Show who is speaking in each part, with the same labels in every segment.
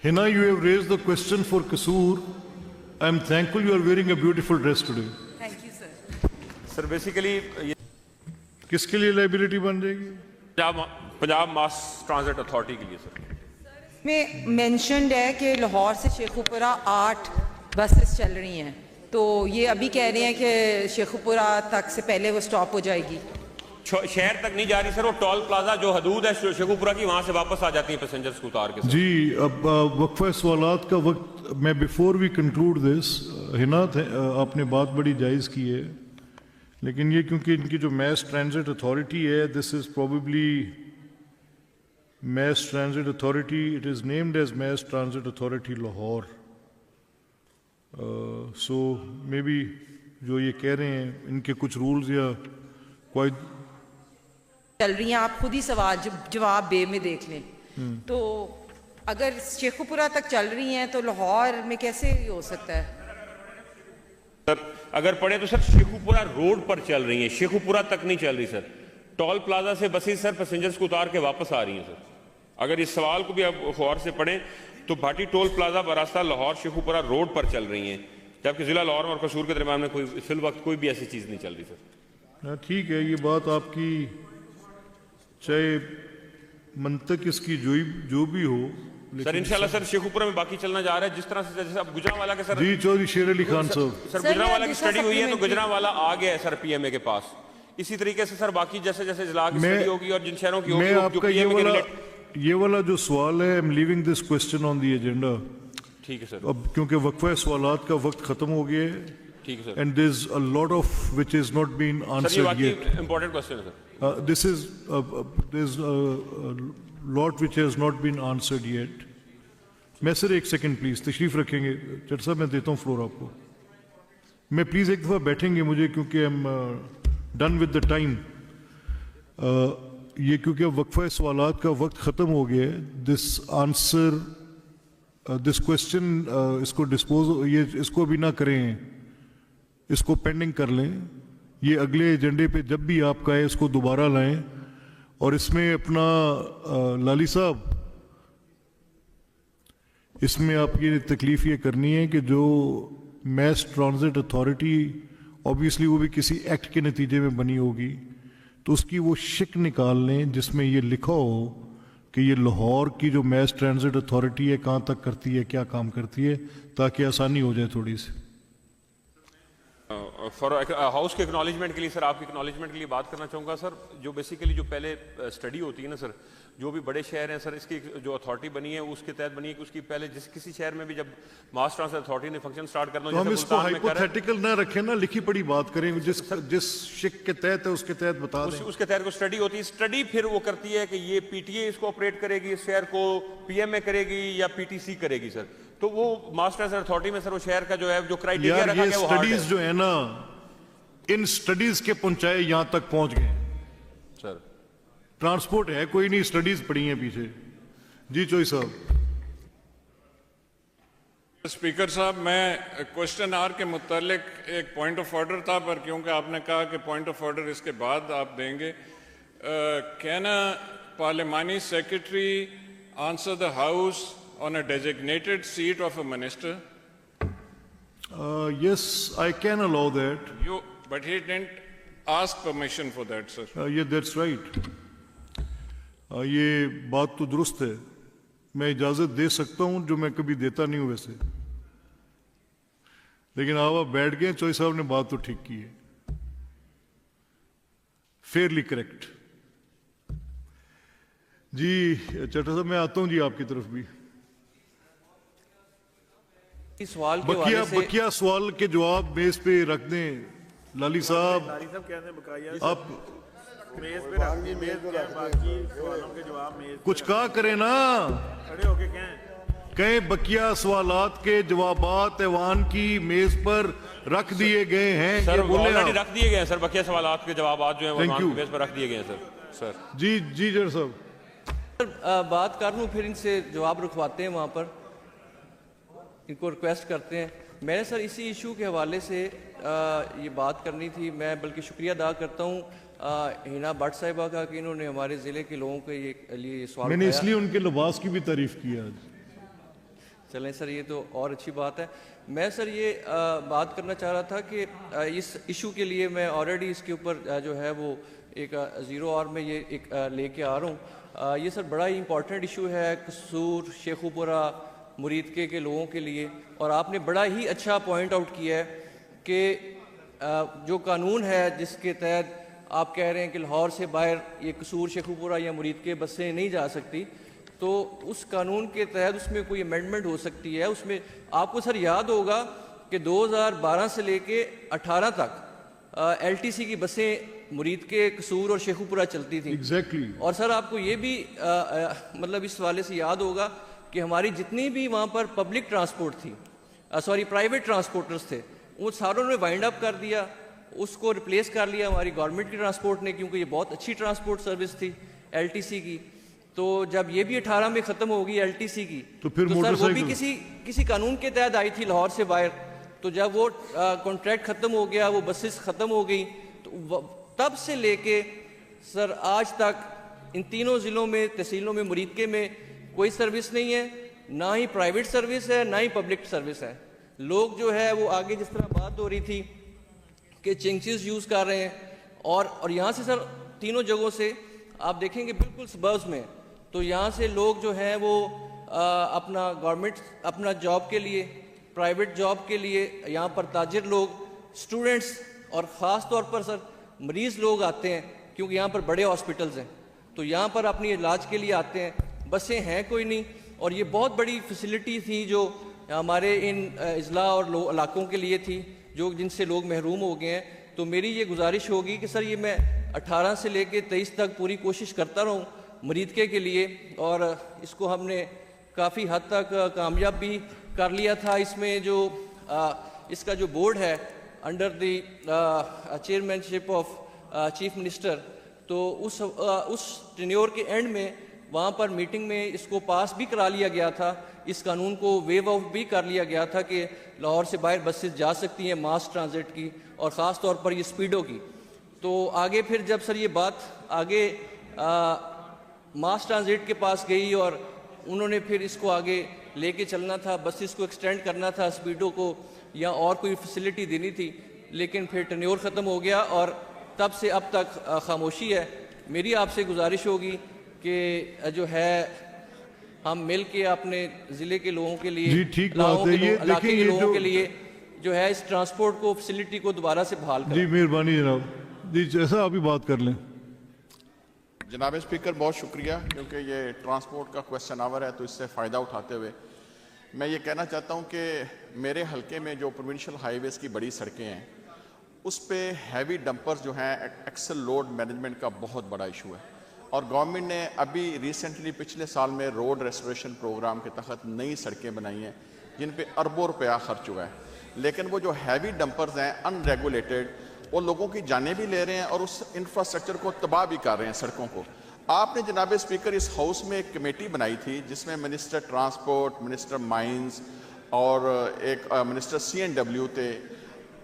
Speaker 1: Hina, you have raised the question for Kasoor. I am thankful you are wearing a beautiful dress today.
Speaker 2: Thank you, sir.
Speaker 3: Sir basically ये
Speaker 1: किसके लिए liability बन जाएगी?
Speaker 3: पंजाब मास transit authority के लिए sir.
Speaker 2: में mentioned है कि लाहौर से शेखुपुरा 8 बसेस चल रही हैं, तो ये अभी कह रहे हैं कि शेखुपुरा तक से पहले वो स्टॉप हो जाएगी।
Speaker 3: शहर तक नहीं जा रही सर, वो टोल प्लाजा जो हदूद है शेखुपुरा की, वहां से वापस आ जाती है पैसेंजर्स को उतार के।
Speaker 1: जी, अब वक्फा सवालात का वक्त, मैं before we conclude this, Hina आपने बात बड़ी जायज़ की है, लेकिन ये क्योंकि इनकी जो मैस ट्रांजिट अथॉरिटी है, this is probably mass transit authority, it is named as mass transit authority Lahore. So maybe जो ये कह रहे हैं इनके कुछ रूल्स या कोई
Speaker 2: चल रही हैं, आप खुद ही सवाल जवाब बे में देख लें। तो अगर शेखुपुरा तक चल रही हैं तो लाहौर में कैसे ये हो सकता है?
Speaker 3: सर अगर पढ़े तो सर शेखुपुरा रोड पर चल रही है, शेखुपुरा तक नहीं चल रही सर। टोल प्लाजा से बसेस सर पैसेंजर्स को उतार के वापस आ रही हैं सर। अगर इस सवाल को भी आप गौर से पढ़ें तो भाटी टोल प्लाजा बरास्ता लाहौर शेखुपुरा रोड पर चल रही हैं, जबकि जिला लाहौर और कसूर के दरमियान में कोई फिल वक्त कोई भी ऐसी चीज़ नहीं चल रही सर।
Speaker 1: ठीक है, ये बात आपकी चाहे मंतक इसकी जो भी हो,
Speaker 3: सर इंशाल्लाह सर शेखुपुरा में बाकी चलना जा रहा है जिस तरह से, जैसे अब गुजरांवाला के सर
Speaker 1: जी चौधरी शेर अली खान साहब
Speaker 3: सर गुजरांवाला की स्टडी हुई है तो गुजरांवाला आ गया है सर पीएमए के पास। इसी तरीके से सर बाकी जैसे जैसे जिला की स्टडी होगी और जिन शहरों की
Speaker 1: मैं
Speaker 3: होगी
Speaker 1: आपका ये वाला जो सवाल है, I am leaving this question on the agenda.
Speaker 3: ठीक है सर।
Speaker 1: अब क्योंकि वक्फा सवालात का वक्त खत्म हो गया है,
Speaker 3: ठीक है sir,
Speaker 1: and there is a lot of which is not been answered yet.
Speaker 3: Important question है sir.
Speaker 1: This is there is lot which has not been answered yet. मैं सर एक सेकंड प्लीज तशरीफ रखेंगे चट साहब, मैं देता हूँ फ्लोर आपको। मैं प्लीज एक दफा बैठेंगे मुझे, क्योंकि I am done with the time. ये क्योंकि अब वक्फा सवालात का वक्त ख़त्म हो गया है, दिस आंसर दिस क्वेश्चन इसको डिस्पोज ये इसको भी ना करें, इसको पेंडिंग कर लें। ये अगले एजेंडे पे जब भी आपका है इसको दोबारा लाएं, और इसमें अपना लाली साहब, इसमें आप ये तकलीफ ये करनी है कि जो मैस ट्रांजिट अथॉरिटी ऑब्वियसली वो भी किसी एक्ट के नतीजे में बनी होगी, तो उसकी वो शिक निकाल लें जिसमें ये लिखा हो कि ये लाहौर की जो मैस ट्रांजिट अथॉरिटी है कहाँ तक करती है, क्या काम करती है, ताकि आसानी हो जाए थोड़ी सी।
Speaker 3: फॉर हाउस के एक्नॉलेजमेंट के लिए सर, आपके एक्नॉलेजमेंट के लिए बात करना चाहूँगा सर। जो बेसिकली जो पहले स्टडी होती है ना सर, जो भी बड़े शहर हैं सर, इसकी जो अथॉरिटी बनी है उसके तहत बनी है कि उसकी पहले किसी शहर में भी जब मास ट्रांजिट अथॉरिटी ने फंक्शन स्टार्ट करना,
Speaker 1: तो हम इसको हाइपोथेटिकल ना रखें ना, लिखी पड़ी बात करें, जिस शिक के तहत है उसके तहत बता दें।
Speaker 3: उसके तहत को स्टडी होती है, स्टडी फिर वो करती है कि ये पीटीए इसको ऑपरेट करेगी, इस शहर को पीएमए करेगी या पीटीसी करेगी सर। तो वो मास ट्रांजिट अथॉरिटी में सर वो शहर का जो है जो क्राइटेरिया रखा गया वो
Speaker 1: स्टडीज जो है ना, इन स्टडीज के पहुंचाए यहां तक पहुंच गए
Speaker 3: सर।
Speaker 1: ट्रांसपोर्ट है कोई नहीं, स्टडीज पड़ी हैं पीछे। जी चोई साहब।
Speaker 4: स्पीकर साहब, मैं क्वेश्चन आर के मुतालिक एक पॉइंट ऑफ ऑर्डर था, पर क्योंकि आपने कहा कि पॉइंट ऑफ ऑर्डर इसके बाद आप देंगे, can a parliamentary secretary answer the house on a designated seat of a minister?
Speaker 1: Yes, I can allow that.
Speaker 4: But he didn't ask permission for that, sir.
Speaker 1: Yeah, that's right. ये बात तो दुरुस्त है, मैं इजाज़त दे सकता हूँ जो मैं कभी देता नहीं हूँ वैसे, लेकिन आप बैठ गए, चौधरी साहब ने बात तो ठीक की है, फेयरली करेक्ट। जी चट्टा साहब, मैं आता हूँ जी आपकी तरफ भी।
Speaker 5: सवाल
Speaker 1: बकिया सवाल के जवाब मेज पे रख दें लाली साहब। आप
Speaker 6: मेज पे रख दें, मेज पे बाकी सवालों के जवाब मेज
Speaker 1: कुछ कहा करें ना,
Speaker 6: खड़े होके
Speaker 1: कहें बकिया सवालात के जवाबात ऐवान की मेज पर रख दिए गए हैं।
Speaker 3: सर ऑलरेडी रख दिए गए हैं सर, बकिया सवालात के जवाबात जो हैं वो मेज पर रख दिए गए हैं सर।
Speaker 1: जी जी जर साहब,
Speaker 5: बात कर लूँ फिर इनसे जवाब रखवाते हैं, वहाँ पर इनको रिक्वेस्ट करते हैं। मैंने सर इसी इशू के हवाले से ये बात करनी थी। मैं बल्कि शुक्रिया अदा करता हूँ हिना भट्ट साहिबा का कि इन्होंने हमारे ज़िले के लोगों के लिए सवाल,
Speaker 1: मैंने इसलिए उनके लिबास की भी तारीफ की आज।
Speaker 5: चलें सर, ये तो और अच्छी बात है। मैं सर ये बात करना चाह रहा था कि इस इशू के लिए मैं ऑलरेडी इसके ऊपर जो है वो एक 0 आवर में ये एक लेके आ रहा हूँ। ये सर बड़ा ही इम्पॉर्टेंट इशू है कसूर, शेखुपुरा, मुरीदके के लोगों के लिए। और आपने बड़ा ही अच्छा पॉइंट आउट किया है कि जो कानून है जिसके तहत आप कह रहे हैं कि लाहौर से बाहर ये कसूर, शेखुपुरा या मुरीदके बसें नहीं जा सकती, तो उस कानून के तहत उसमें कोई अमेंडमेंट हो सकती है। उसमें आपको सर याद होगा कि 2012 से लेके 18 तक LTC की बसें मुरीदके, कसूर और शेखुपुरा चलती थी।
Speaker 1: एग्जैक्टली।
Speaker 5: और सर आपको ये भी मतलब इस वाले से याद होगा कि हमारी जितनी भी वहाँ पर पब्लिक ट्रांसपोर्ट थी, प्राइवेट ट्रांसपोर्टर्स थे, वो सारों ने वाइंड अप कर दिया, उसको रिप्लेस कर लिया हमारी गवर्नमेंट की ट्रांसपोर्ट ने, क्योंकि ये बहुत अच्छी ट्रांसपोर्ट सर्विस थी LTC की। तो जब ये भी 18 में ख़त्म होगी LTC की,
Speaker 1: तो फिर
Speaker 5: सर वो भी
Speaker 1: मोटरसाइकिल
Speaker 5: किसी कानून के तहत आई थी लाहौर से बाहर। तो जब वो कॉन्ट्रैक्ट ख़त्म हो गया, वो बसेस ख़त्म हो गई, तो तब से लेके सर आज तक इन तीनों ज़िलों में, तहसीलों में, मुरीदके में कोई सर्विस नहीं है, ना ही प्राइवेट सर्विस है, ना ही पब्लिक सर्विस है। लोग जो है वो आगे जिस तरह बात हो रही थी कि चिंगसीज यूज़ कर रहे हैं, और यहाँ से सर तीनों जगहों से आप देखेंगे बिल्कुल सबर्ब्स में, तो यहाँ से लोग जो हैं वो अपना गवर्नमेंट, अपना जॉब के लिए, प्राइवेट जॉब के लिए यहाँ पर ताजिर लोग, स्टूडेंट्स और ख़ास तौर पर सर मरीज़ लोग आते हैं, क्योंकि यहाँ पर बड़े हॉस्पिटल्स हैं, तो यहाँ पर अपनी इलाज के लिए आते हैं। बसें हैं कोई नहीं, और ये बहुत बड़ी फैसिलिटी थी जो हमारे इन अजला और इलाकों के लिए थी, जो जिनसे लोग महरूम हो गए हैं। तो मेरी ये गुजारिश होगी कि सर ये मैं 18 से लेकर 23 तक पूरी कोशिश करता रहूँ मुरीदके के लिए, और इसको हमने काफ़ी हद तक कामयाब भी कर लिया था। इसमें जो इसका जो बोर्ड है under the chairmanship of chief minister, तो उस टेन्योर के एंड में वहाँ पर मीटिंग में इसको पास भी करा लिया गया था, इस कानून को वेव ऑफ भी कर लिया गया था कि लाहौर से बाहर बसेस जा सकती हैं मास ट्रांजिट की, और ख़ास तौर पर ये स्पीडो की। तो आगे फिर जब सर ये बात आगे मास ट्रांजिट के पास गई और उन्होंने फिर इसको आगे लेके चलना था, बसेस को एक्सटेंड करना था, स्पीडो को या और कोई फैसिलिटी देनी थी, लेकिन फिर टेन्योर ख़त्म हो गया और तब से अब तक खामोशी है। मेरी आपसे गुजारिश होगी कि जो है हम मिल के अपने ज़िले के लोगों के लिए,
Speaker 1: जी ठीक बात है, ये
Speaker 5: इलाके
Speaker 1: देखिए
Speaker 5: के
Speaker 1: ये
Speaker 5: लोगों के लिए जो है इस ट्रांसपोर्ट को, फैसिलिटी को दोबारा से बहाल करें।
Speaker 1: जी मेहरबानी जनाब, जी जैसा आप ही बात कर लें।
Speaker 7: जनाब स्पीकर बहुत शुक्रिया, क्योंकि ये ट्रांसपोर्ट का क्वेश्चन आवर है, तो इससे फ़ायदा उठाते हुए मैं ये कहना चाहता हूँ कि मेरे हलके में जो प्रोविंशियल हाईवेज़ की बड़ी सड़कें हैं उस पे हैवी डंपर्स जो हैं, एक्सल लोड मैनेजमेंट का बहुत बड़ा इशू है, और गवर्नमेंट ने अभी रिसेंटली पिछले साल में रोड रेस्टोरेशन प्रोग्राम के तहत नई सड़कें बनाई हैं जिन पे अरबों रुपया खर्च हुआ है, लेकिन वो जो हैवी डंपर्स हैं अनरेगुलेटेड, वो लोगों की जानें भी ले रहे हैं और उस इंफ्रास्ट्रक्चर को तबाह भी कर रहे हैं, सड़कों को। आपने जनाब स्पीकर इस हाउस में एक कमेटी बनाई थी जिसमें मिनिस्टर ट्रांसपोर्ट, मिनिस्टर माइंस और एक मिनिस्टर CNW थे।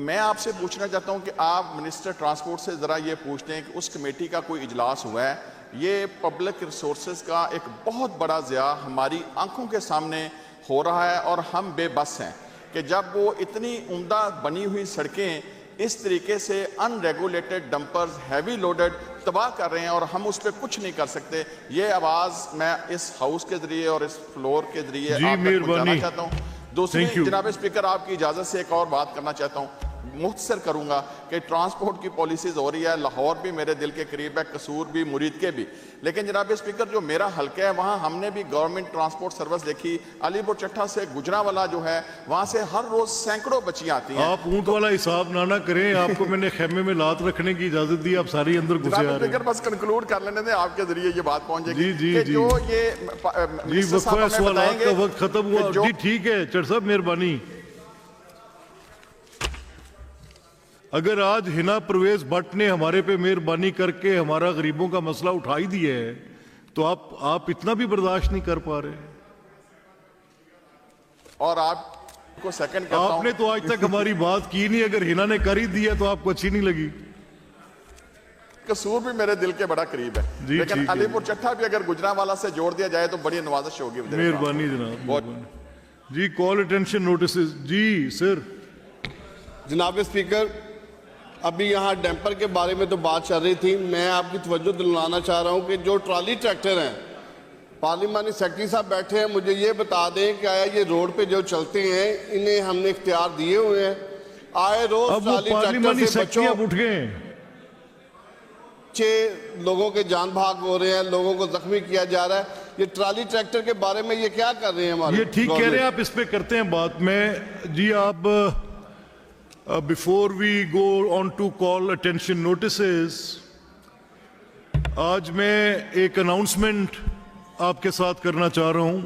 Speaker 7: मैं आपसे पूछना चाहता हूं कि आप मिनिस्टर ट्रांसपोर्ट से ज़रा ये पूछते हैं कि उस कमेटी का कोई इजलास हुआ है? ये पब्लिक रिसोर्सेज का एक बहुत बड़ा ज़िया हमारी आंखों के सामने हो रहा है, और हम बेबस हैं कि जब वो इतनी उम्दा बनी हुई सड़कें इस तरीके से अनरेगुलेटेड डंपर्स हैवी लोडेड तबाह कर रहे हैं और हम उस पर कुछ नहीं कर सकते। ये आवाज़ मैं इस हाउस के ज़रिए और इस फ्लोर के ज़रिए आप तक पहुंचाना चाहता हूँ। दूसरी जनाब स्पीकर, आपकी इजाज़त से एक और बात करना चाहता हूँ, मुख्तसर करूँगा कि ट्रांसपोर्ट की पॉलिसीज़ हो रही है, लाहौर भी मेरे दिल के करीब है, कसूर भी, मुरीदके भी, लेकिन जनाब स्पीकर जो मेरा हल्का है वहाँ हमने भी गवर्नमेंट ट्रांसपोर्ट सर्विस देखी। अलीपुर चट्टा से गुजरावाला जो है वहाँ से हर रोज़ सैकड़ों बच्चियाँ आती हैं।
Speaker 1: आप ऊँट वाला हिसाब ना करें, आपको मैंने खेमे में लात रखने की इजाज़त दी, आप सारी अंदर घुसे आ रहे हैं।
Speaker 7: बस कंक्लूड कर लेने दें, आपके जरिए ये बात पहुँचेगी
Speaker 1: जी
Speaker 7: जो ये
Speaker 1: सवाल का वक्त खत्म हुआ। जी ठीक है चर साहब, मेहरबानी। अगर आज हिना परवेज भट्ट ने हमारे पे मेहरबानी करके हमारा गरीबों का मसला उठा ही दिया है, तो आप इतना भी बर्दाश्त नहीं कर पा रहे।
Speaker 7: और आपको सेकंड करता हूं,
Speaker 1: आपने तो आज तक हमारी बात की नहीं, अगर हिना ने कर ही दिया तो आपको अच्छी नहीं लगी।
Speaker 7: कसूर भी मेरे दिल के बड़ा करीब है, लेकिन अलीपुर चट्टा भी अगर गुजरावाला से जोड़ दिया जाए तो बड़ी नवाजिश होगी।
Speaker 1: मेहरबानी जनाब, जी कॉल अटेंशन नोटिसेस। जी सर।
Speaker 6: जनाब स्पीकर, अभी यहाँ डैम्पर के बारे में तो बात चल रही थी, मैं आपकी तवज्जो दिलाना चाह रहा हूँ कि जो ट्रॉली ट्रैक्टर हैं, पार्लिमानी सेक्रेटरी साहब बैठे हैं, मुझे ये बता दें कि आया ये रोड पे जो चलते हैं इन्हें हमने इख्तियार दिए हुए हैं? आए रोज
Speaker 1: अब वो
Speaker 6: ट्रॉली ट्रैक्टर
Speaker 1: पार्लिमानी
Speaker 6: से
Speaker 1: सेक्रेटरी अब
Speaker 6: बच्चों
Speaker 1: उठ गए हैं।
Speaker 6: 6 लोगों के जान भाग हो रहे हैं, लोगों को जख्मी किया जा रहा है। ये ट्रॉली ट्रैक्टर के बारे में ये क्या कर रहे हैं हमारे?
Speaker 1: ये ठीक कह रहे हैं आप, इस पे करते हैं बात में। जी आप before we go on to call attention notices, आज मैं एक अनाउंसमेंट आपके साथ करना चाह रहा हूं।